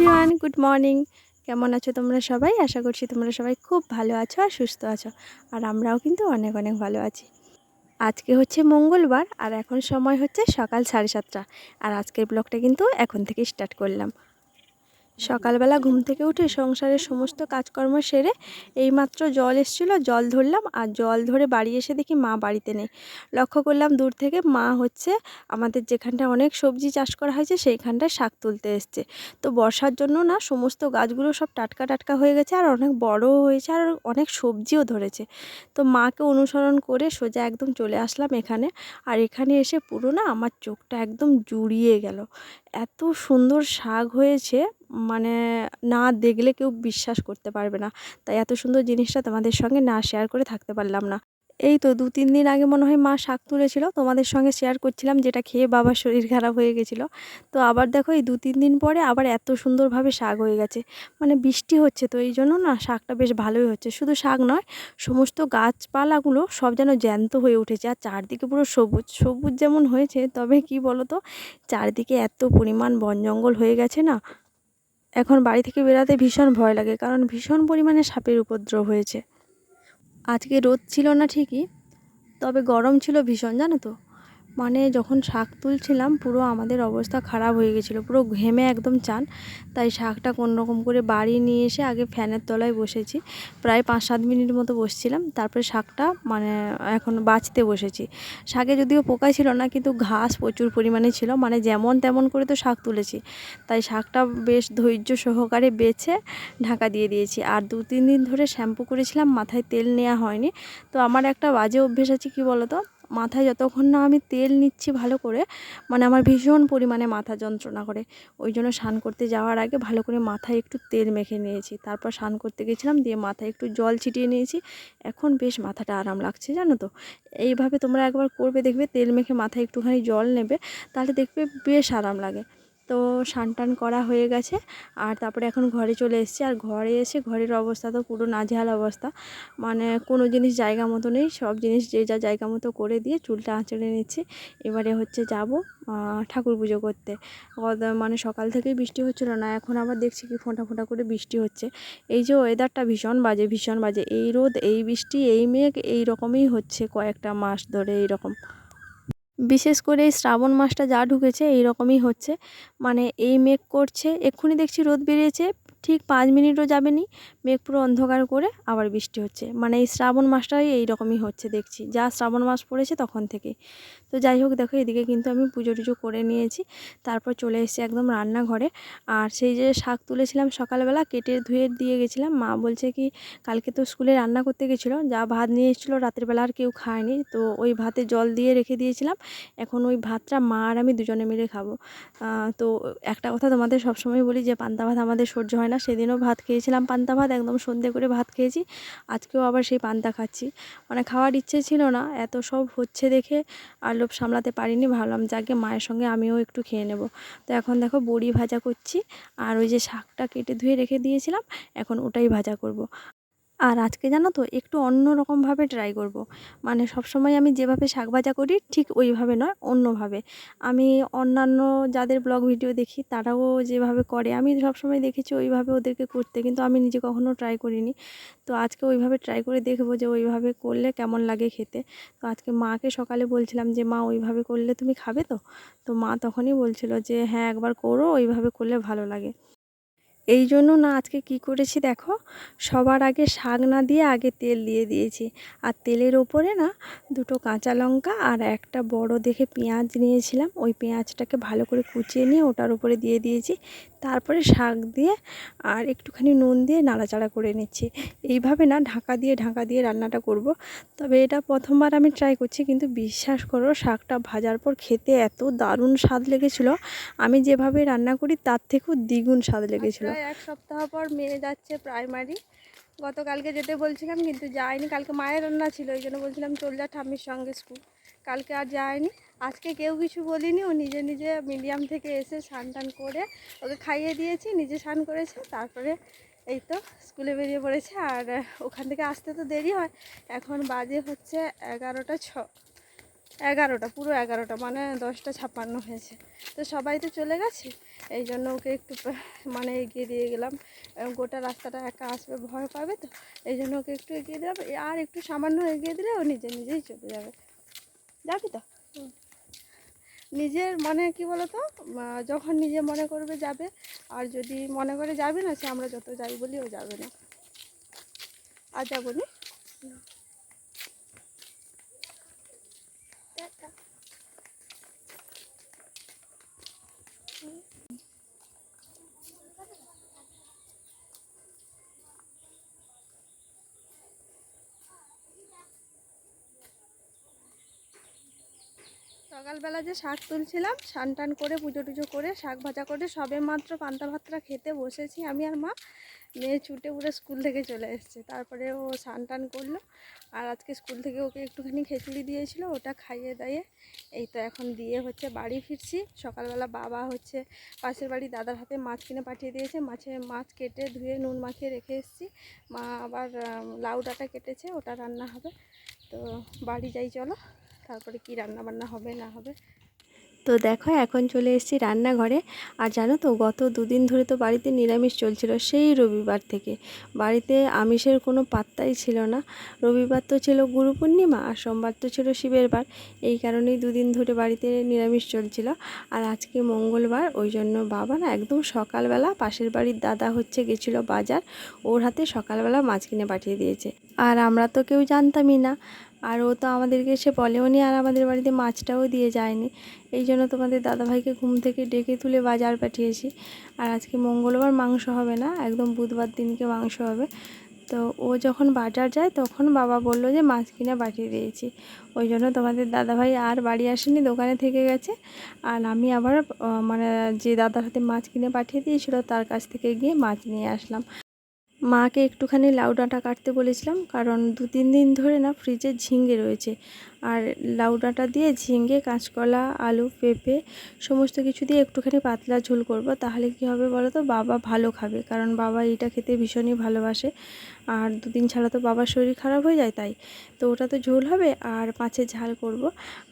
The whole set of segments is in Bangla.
Everyone, good morning. কেমন আছো তোমরা সবাই? আশা করছি তোমরা সবাই খুব ভালো আছো আর সুস্থ আছো। আর আমরাও কিন্তু অনেক অনেক ভালো আছি। আজকে হচ্ছে মঙ্গলবার আর এখন সময় হচ্ছে সকাল 7:30। আর আজকের ব্লগটা কিন্তু এখন থেকে স্টার্ট করলাম। সকালবেলা ঘুম থেকে উঠে সংসারের সমস্ত কাজকর্ম সেরে এইমাত্র জল এসেছিলো, জল ধরলাম। আর জল ধরে বাড়ি এসে দেখি মা বাড়িতে নেই। লক্ষ্য করলাম দূর থেকে মা হচ্ছে আমাদের যেখানটায় অনেক সবজি চাষ করা হয়েছে সেইখানটায় শাক তুলতে এসছে। তো বর্ষার জন্য না সমস্ত গাছগুলো সব টাটকা টাটকা হয়ে গেছে আর অনেক বড়ও হয়েছে আর অনেক সবজিও ধরেছে। তো মাকে অনুসরণ করে সোজা একদম চলে আসলাম এখানে। আর এখানে এসে পুরো না আমার চোখটা একদম জুড়িয়ে গেল। এত সুন্দর শাক হয়েছে, মানে না দেখলে কেউ বিশ্বাস করতে পারবে না। তাই এত সুন্দর জিনিসটা তোমাদের সঙ্গে না শেয়ার করে থাকতে পারলাম না। এই তো 2-3 দিন আগে মনে হয় মা শাক তুলেছিল, তোমাদের সঙ্গে শেয়ার করছিলাম, যেটা খেয়ে বাবার শরীর খারাপ হয়ে গেছিলো। তো আবার দেখো এই 2-3 দিন পরে আবার এত সুন্দরভাবে শাক হয়ে গেছে। মানে বৃষ্টি হচ্ছে তো এই জন্য না শাকটা বেশ ভালোই হচ্ছে। শুধু শাক নয়, সমস্ত গাছপালাগুলো সব যেন জ্যান্ত হয়ে উঠেছে আর চারদিকে পুরো সবুজ সবুজ যেমন হয়েছে। তবে কি বলো তো, চারদিকে এত পরিমাণ বন জঙ্গল হয়ে গেছে না, এখন বাড়ি থেকে বেরাতে ভীষণ ভয় লাগে, কারণ ভীষণ পরিমাণে সাপের উপদ্রব হয়েছে। আজকে রোদ ছিল না ঠিকই, তবে গরম ছিল ভীষণ, জানো তো। মানে যখন শাক তুলছিলাম পুরো আমাদের অবস্থা খারাপ হয়ে গেছিলো, পুরো ঘেমে একদম চান। তাই শাকটা কোন রকম করে বাড়ি নিয়ে এসে আগে ফ্যানের তলায় বসেছি, প্রায় 5-7 মিনিট মতো বসছিলাম। তারপরে শাকটা মানে এখন বাছতে বসেছি। শাকে যদিও পোকা ছিল না, কিন্তু ঘাস প্রচুর পরিমাণে ছিল, মানে যেমন তেমন করে তো শাক তুলেছি। তাই শাকটা বেশ ধৈর্য সহকারে বেছে ঢাকা দিয়ে দিয়েছি। আর 2-3 দিন ধরে শ্যাম্পু করেছিলাম, মাথায় তেল নেওয়া হয়নি। তো আমার একটা বাজে অভ্যেস আছে, কি বলো তো, মাথায় যতক্ষণ না আমি তেল নিচ্ছি ভালো করে, মানে আমার ভীষণ পরিমাণে মাথা যন্ত্রণা করে। ওই জন্য স্নান করতে যাওয়ার আগে ভালো করে মাথায় একটু তেল মেখে নিয়েছি, তারপর স্নান করতে গেছিলাম, দিয়ে মাথায় একটু জল ছিটিয়ে নিয়েছি। এখন বেশ মাথাটা আরাম লাগছে, জানো তো। এইভাবে তোমরা একবার করবে, দেখবে তেল মেখে মাথায় একটুখানি জল নেবে, তাহলে দেখবে বেশ আরাম লাগে। তো স্নান টান করা হয়ে গেছে আর তারপরে এখন ঘরে চলে এসেছি। আর ঘরে এসে ঘরের অবস্থা তো পুরো নাজেহাল অবস্থা, মানে কোনো জিনিস জায়গা মতো নেই, সব জিনিস যে যা জায়গা মতো করে দিয়ে চুলটা আঁচড়ে নিচ্ছি। এবারে হচ্ছে যাব ঠাকুর পুজো করতে। মানে সকাল থেকেই বৃষ্টি হচ্ছিল না, এখন আবার দেখছি কি ফোঁটা ফোঁটা করে বৃষ্টি হচ্ছে। এই যে ওয়েদারটা ভীষণ বাজে ভীষণ বাজে, এই রোদ এই বৃষ্টি এই মেঘ এই রকমই হচ্ছে কয়েকটা মাস ধরে এই রকম। বিশেষ করে এই শ্রাবণ মাসটা যা ঢুকেছে এই রকমই হচ্ছে। মানে এই মেঘ করছে, এক্ষুনি দেখছি রোদ বেরিয়েছে, ঠিক 5 মিনিটও যাবেনি, মেঘ পুরো অন্ধকার করে আবার বৃষ্টি হচ্ছে। মানে এই শ্রাবণ মাসটাই এই রকমই হচ্ছে দেখছি, যা শ্রাবণ মাস পড়েছে তখন থেকে। তো যাই হোক, দেখো এদিকে কিন্তু আমি পুজো টুজো করে নিয়েছি, তারপর চলে এসেছি একদম রান্নাঘরে। আর সেই যে শাক তুলেছিলাম সকালবেলা, কেটে ধুয়ে দিয়ে গেছিলাম। মা বলছে কি কালকে তো স্কুলে রান্না করতে গেছিলো, যা ভাত নিয়ে এসেছিলো রাতের বেলা আর কেউ খায়নি, তো ওই ভাতে জল দিয়ে রেখে দিয়েছিলাম। এখন ওই ভাতটা মা আর আমি দুজনে মিলে খাবো। তো একটা কথা তোমাদের সবসময় বলি যে পান্তা ভাত আমাদের সহ্য হয় না। সেদিনও ভাত খেয়েছিলাম পান্তা ভাত, একদম সন্ধে করে ভাত খেয়েছি, আজকেও আবার সেই পান্তা খাচ্ছি। মানে খাওয়ার ইচ্ছে ছিল না, এত সব হচ্ছে দেখে আর লোভ সামলাতে পারিনি, ভাবলাম যাকে মায়ের সঙ্গে আমিও একটু খেয়ে নেব। তো এখন দেখো বড়ি ভাজা করছি, আর ওই যে শাকটা কেটে ধুয়ে রেখে দিয়েছিলাম, এখন ওটাই ভাজা করব। আর আজকে জানো তো একটু অন্য রকমভাবে ট্রাই করব। মানে সবসময় আমি যেভাবে শাক ভাজা করি ঠিক ওইভাবে নয়, অন্যভাবে। আমি অন্যান্য যাদের ব্লগ ভিডিও দেখি তারাও যেভাবে করে আমি সবসময় দেখেছি ওইভাবে ওদেরকে করতে, কিন্তু আমি নিজে কখনো ট্রাই করিনি। তো আজকে ওইভাবে ট্রাই করে দেখবো যে ওইভাবে করলে কেমন লাগে খেতে। তো আজকে মাকে সকালে বলছিলাম যে মা ওইভাবে করলে তুমি খাবে তো? তো মা তখনই বলছিল যে হ্যাঁ একবার করো, ওইভাবে করলে ভালো লাগে। এই জন্য না আজকে কি করেছি দেখো, সবার আগে শাক না দিয়ে আগে তেল দিয়ে দিয়েছি। আর তেলের ওপরে না দুটো কাঁচা লঙ্কা আর একটা বড় দেখে পেঁয়াজ নিয়েছিলাম, ওই পেঁয়াজটাকে ভালো করে কুচিয়ে নিয়ে ওটার উপরে দিয়ে দিয়েছি। তারপরে শাক দিয়ে আর একটুখানি নুন দিয়ে নাড়াচাড়া করে নিচ্ছি। এইভাবে না ঢাকা দিয়ে রান্নাটা করব। তবে এটা প্রথমবার আমি ট্রাই করছি, কিন্তু বিশ্বাস করো শাকটা ভাজার পর খেতে এত দারুণ স্বাদ লেগেছিলো, আমি যেভাবে রান্না করি তার থেকেও দ্বিগুণ স্বাদ লেগেছিলো। 1 সপ্তাহ পর মেয়ে যাচ্ছে প্রাইমারি। গতকালকে যেতে বলছিলাম কিন্তু যায়নি, কালকে মায়ের রান্না ছিল, ওই জন্য বলছিলাম চল যা ঠাম্মির সঙ্গে স্কুল। কালকে আর যায়নি। আজকে কেউ কিছু বলিনি, ও নিজে নিজে মিডিয়াম থেকে এসে স্নান টান করে ওকে খাইয়ে দিয়েছি, নিজে স্নান করেছে, তারপরে এই তো স্কুলে বেরিয়ে পড়েছে। আর ওখান থেকে আসতে তো দেরি হয়, এখন বাজে হচ্ছে 11টা 6। 11টা, পুরো 11টা, মানে 10:56 হয়েছে। তো সবাই তো চলে গেছে, এই জন্য ওকে একটু মানে এগিয়ে দিয়ে গেলাম। গোটা রাস্তাটা একা আসবে, ভয় পাবে, তো এই জন্য ওকে একটু এগিয়ে দিলাম। আর একটু সামান্য এগিয়ে দিলে ও নিজেই চলে যাবে। যাবি তো? নিজের মানে কি বলতো, যখন নিজে মনে করবে যাবে, আর যদি মনে করে যাবে না, সে আমরা যত যাই বলি ও যাবে না। আর যাবো নি। সকালবেলা যে শাক তুলছিলাম, স্নান টান করে পুজো টুজো করে শাক ভাজা করে সবে মাত্র পান্তা ভাতটা খেতে বসেছি আমি আর মা। মেয়ে ছুটে পুরো স্কুল থেকে চলে এসছে, তারপরে ও স্নান টান করলো। আর আজকে স্কুল থেকে ওকে একটুখানি খিচুড়ি দিয়েছিল, ওটা খাইয়ে দাইয়ে এই তো এখন দিয়ে হচ্ছে বাড়ি ফিরছি। সকালবেলা বাবা হচ্ছে পাশের বাড়ি দাদার হাতে মাছ কিনে পাঠিয়ে দিয়েছে, মাছ কেটে ধুয়ে নুন মাখিয়ে রেখে এসেছি। মা আবার লাউ ডাঁটা কেটেছে, ওটা রান্না হবে। তো বাড়ি যাই চলো, তারপরে কি রান্না বান্না হবে না হবে। তো দেখো এখন চলে এসেছি রান্নাঘরে। আর জানো তো, গত দুদিন ধরে তো বাড়িতে নিরামিষ চলছিল, সেই রবিবার থেকে বাড়িতে আমিষের কোনো পাত্তাই ছিল না। রবিবার তো ছিল গুরু পূর্ণিমা, আর সোমবার তো ছিল শিবের বার। এই কারণেই দুদিন ধরে বাড়িতে নিরামিষ চলছিল। আর আজকে মঙ্গলবার, ওই জন্য বাবা না একদম সকালবেলা পাশের বাড়ির দাদা হচ্ছে গেছিলো বাজার, ওর হাতে সকালবেলা মাছ কিনে পাঠিয়ে দিয়েছে। আর আমরা তো কেউ জানতামই না, আর ও তো আমাদেরকে এসে বলেও নি, আর আমাদের বাড়িতে মাছটাও দিয়ে যায়নি। এই জন্য তোমাদের দাদাভাইকে ঘুম থেকে ডেকে তুলে বাজার পাঠিয়েছি। আর আজকে মঙ্গলবার মাংস হবে না, একদম বুধবার দিনকে মাংস হবে। তো ও যখন বাজার যায় তখন বাবা বলল যে মাছ কিনে পাঠিয়ে দিয়েছি। ওই জন্য তোমাদের দাদাভাই আর বাড়ি আসেনি, দোকানে থেকে গেছে। আর আমি আবার মানে যে দাদার হাতে মাছ কিনে পাঠিয়ে দিয়েছিল তার কাছ থেকে গিয়ে মাছ নিয়ে আসলাম। মাকে একটুখানি লাউ ডাঁটা কাটতে বলেছিলাম, কারণ 2-3 দিন ধরে না ফ্রিজে ঝিঙে রয়েছে। আর লাউ ডাঁটা দিয়ে ঝিঙে, কাঁচকলা, আলু, পেঁপে সমস্ত কিছু দিয়ে একটুখানি পাতলা ঝোল করব। তাহলে কি হবে বলো তো, বাবা ভালো খাবে, কারণ বাবা এটা খেতে ভীষণই ভালোবাসে। আর 2 দিন ছাড়া তো বাবার শরীর খারাপ হয়ে যায়, তাই তো ওটা তো ঝোল হবে আর মাছের ঝাল করব।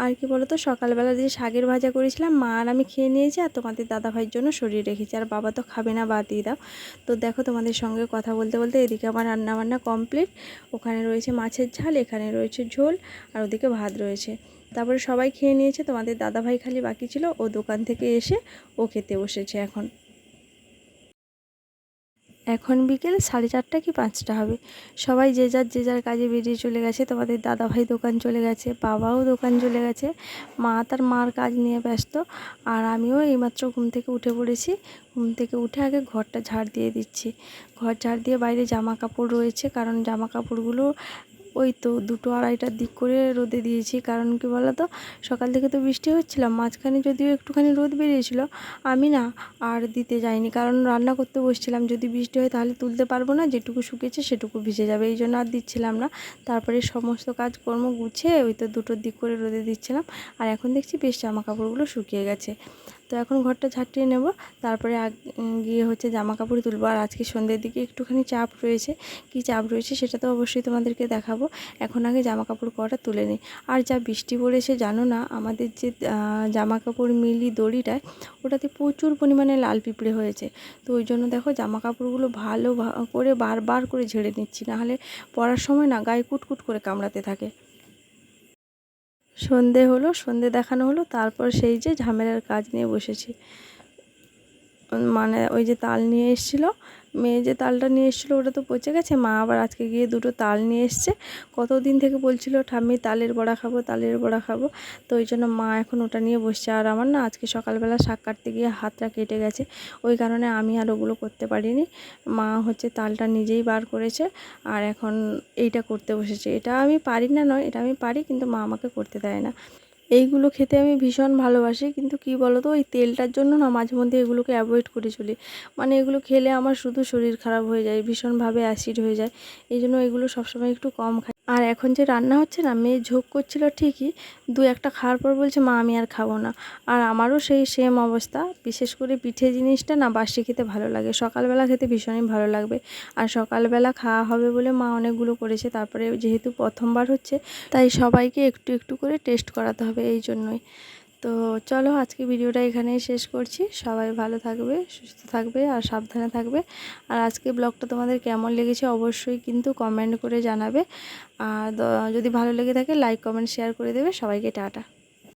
আর কি বলো তো, সকালবেলা যে শাকের ভাজা করেছিলাম মা আর আমি খেয়ে নিয়েছি, আর তোমাদের দাদাভাইয়ের জন্য সরিয়ে রেখেছি, আর বাবা তো খাবে না, বাদ দিয়ে দাও। তো দেখো তোমাদের সঙ্গে কথা বলতে বলতে এদিকে আমার রান্নাবান্না কমপ্লিট। ওখানে রয়েছে মাছের ঝাল, এখানে রয়েছে ঝোল, আর ওদিকে ভাত রয়েছে। তারপরে সবাই খেয়ে নিয়েছে, তোমাদের দাদাভাই খালি বাকি ছিল, ও দোকান থেকে এসে ও খেতে বসেছে। এখন বিকেল 4:30 কি 5টা হবে। সবাই যে যার কাজে বেরিয়ে চলে গেছে। তোমাদের দাদাভাই দোকান চলে গেছে, বাবাও দোকান চলে গেছে, মা তার মার কাজ নিয়ে ব্যস্ত। আর আমিও এইমাত্র ঘুম থেকে উঠে পড়েছি। ঘুম থেকে উঠে আগে ঘরটা ঝাড় দিয়ে দিচ্ছি। ঘর ঝাড় দিয়ে বাইরে জামা কাপড় রয়েছে, কারণ জামা কাপড়গুলো ওই তো 2-2:30টার দিক করে রোদে দিয়েছি। কারণ কি বলো তো, সকাল থেকে তো বৃষ্টি হচ্ছিলাম, মাঝখানে যদিও একটুখানি রোদ বেরিয়েছিল, আমি না আর দিতে যাইনি, কারণ রান্না করতে বসছিলাম। যদি বৃষ্টি হয় তাহলে তুলতে পারবো না, যেটুকু শুকেছে সেটুকু ভিজে যাবে, এই জন্য আর দিচ্ছিলাম না। তারপরে সমস্ত কাজকর্ম গুছিয়ে ওই তো 2টোর দিক করে রোদে দিচ্ছিলাম। আর এখন দেখছি বেশ জামা কাপড়গুলো শুকিয়ে গেছে। তো এখন ঘরটা ঝাঁটিয়ে নেব, তারপরে গিয়ে হচ্ছে জামা কাপড় তুলবো। আর আজকে সন্ধ্যের দিকে একটুখানি চাপ রয়েছে, কি চাপ রয়েছে সেটা তো অবশ্যই তোমাদেরকে দেখাবো। এখন আগে জামা কাপড় কটা তুলে নিই। আর যা বৃষ্টি পড়েছে জানো না, আমাদের যে জামা কাপড় মিলি দড়িটায়, ওটাতে প্রচুর পরিমাণে লাল পিঁপড়ে হয়েছে। তো ওই জন্য দেখো জামা কাপড়গুলো ভালো করে বারবার করে ঝেড়ে নিচ্ছি, নাহলে পরার সময় না গায়ে কুটকুট করে কামড়াতে থাকে। সন্ধে হলো, সন্ধে দেখানো হলো, তারপর সেই যে ঝামেলার কাজ নিয়ে বসেছি। মানে ওই যে তাল নিয়ে এসেছিলো মেয়ে, যে তালটা নিয়ে এসেছিলো ওটা তো পচে গেছে। মা আবার আজকে গিয়ে 2টো তাল নিয়ে এসছে। কতদিন থেকে বলছিল ঠাম্মি তালের বড়া খাবো, তালের বড়া খাবো। তো ওই জন্য মা এখন ওটা নিয়ে বসছে। আর আমার না আজকে সকালবেলা শাক কাটতে গিয়ে হাতটা কেটে গেছে, ওই কারণে আমি আর ওগুলো করতে পারিনি। মা হচ্ছে তালটা নিজেই বার করেছে, আর এখন এইটা করতে বসেছে। এটা আমি পারি না নয়, এটা আমি পারি, কিন্তু মা আমাকে করতে দেয় না। এইগুলো খেতে আমি ভীষণ ভালোবাসি, কিন্তু কি বলো তো, ওই তেলটার জন্য না মাঝে মধ্যে এগুলোকে অ্যাভয়েড করে চলি। মানে এগুলো খেলে আমার শুধু শরীর খারাপ হয়ে যায়, ভীষণভাবে অ্যাসিড হয়ে যায়। এই জন্য এগুলো সবসময় একটু কম খাই। আর এখন যে রান্না হচ্ছে না, মেয়ে ঝোঁক করছিল ঠিকই, দু একটা খাওয়ার পর বলছে মা আমি আর খাবো না। আর আমারও সেই সেম অবস্থা। বিশেষ করে পিঠে জিনিসটা না বাসি খেতে ভালো লাগে, সকালবেলা খেতে ভীষণই ভালো লাগবে। আর সকালবেলা খাওয়া হবে বলে মা অনেকগুলো করেছে, তারপরে যেহেতু প্রথমবার হচ্ছে তাই সবাইকে একটু একটু করে টেস্ট করাতে হবে, এই জন্যই। তো চলো আজকে ভিডিওটা এখানেই শেষ করছি। সবাই ভালো থাকবে, সুস্থ থাকবে আর সাবধানে থাকবে। আর আজকে ব্লগটা তোমাদের কেমন লেগেছে অবশ্যই কিন্তু কমেন্ট করে জানাবে। আর যদি ভালো লেগে থাকে লাইক কমেন্ট শেয়ার করে দেবে। সবাইকে টাটা।